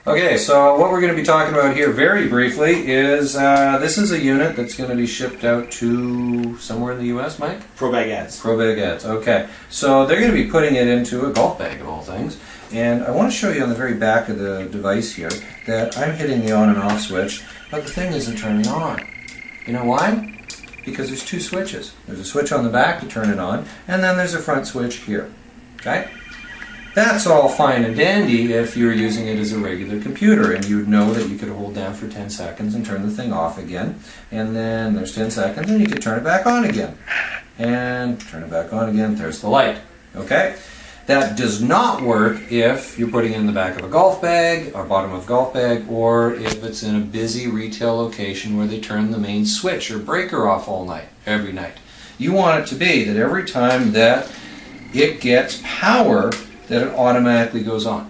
Okay, so what we're going to be talking about here very briefly is this is a unit that's going to be shipped out to somewhere in the US, Mike? ProBaguettes. ProBaguettes, okay. So they're going to be putting it into a golf bag of all things. And I want to show you on the very back of the device here that I'm hitting the on and off switch, but the thing isn't turning on. You know why? Because there's two switches. There's a switch on the back to turn it on, and then there's a front switch here. Okay? That's all fine and dandy if you're using it as a regular computer, and you'd know that you could hold down for 10 seconds and turn the thing off again, and then there's 10 seconds and you could turn it back on again. And turn it back on again, there's the light. Okay? That does not work if you're putting it in the back of a golf bag, or bottom of a golf bag, or if it's in a busy retail location where they turn the main switch or breaker off all night, every night. You want it to be that every time that it gets power, that it automatically goes on.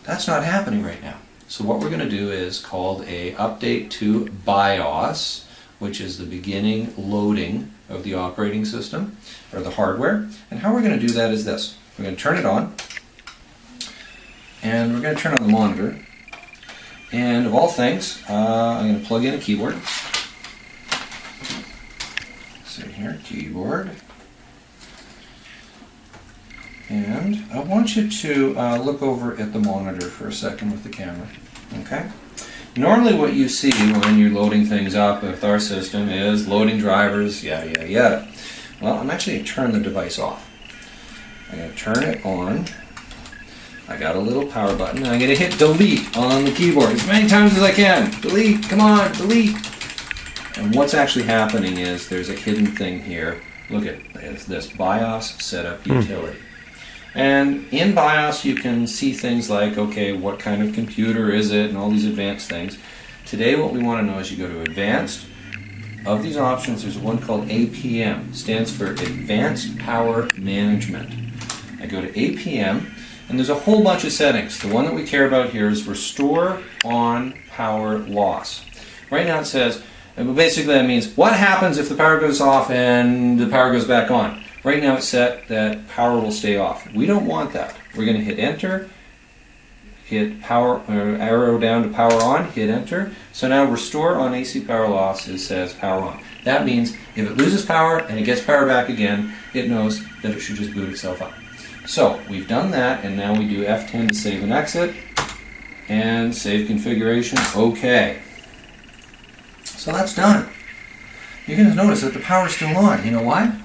That's not happening right now. So what we're going to do is called a update to BIOS, which is the beginning loading of the operating system, or the hardware. And how we're going to do that is this. We're going to turn it on, and we're going to turn on the monitor. And of all things, I'm going to plug in a keyboard. So here, keyboard. And I want you to look over at the monitor for a second with the camera. Okay? Normally what you see when you're loading things up with our system is loading drivers, yada yada yada. Well, I'm actually going to turn the device off. I'm going to turn it on. I got a little power button. I'm going to hit delete on the keyboard as many times as I can. Delete, come on, delete. And what's actually happening is there's a hidden thing here. Look at this BIOS setup utility. And in BIOS you can see things like, okay, what kind of computer is it, and all these advanced things. Today what we want to know is you go to Advanced. Of these options, there's one called APM. It stands for Advanced Power Management. I go to APM, and there's a whole bunch of settings. The one that we care about here is Restore On Power Loss. Right now it says, basically that means what happens if the power goes off and the power goes back on. Right now it's set that power will stay off. We don't want that. We're going to hit enter, hit power, arrow down to power on, hit enter. So now restore on AC power loss says power on. That means if it loses power and it gets power back again, it knows that it should just boot itself up. So we've done that, and now we do F10 to save and exit, and save configuration, OK. So that's done. You're going to notice that the power's still on. You know why?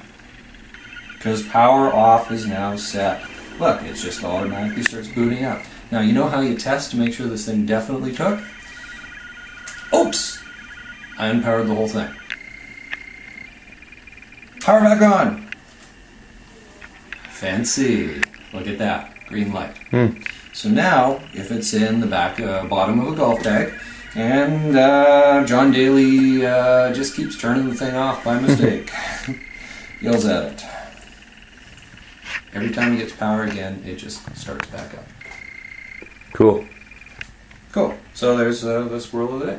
Because power off is now set. Look, it just automatically starts booting up. Now, you know how you test to make sure this thing definitely took? Oops! I unpowered the whole thing. Power back on! Fancy. Look at that. Green light. So now, if it's in the back bottom of a golf bag, and John Daly just keeps turning the thing off by mistake, yells at it. Every time it gets power again, it just starts back up. Cool. Cool. So there's the squirrel of the day.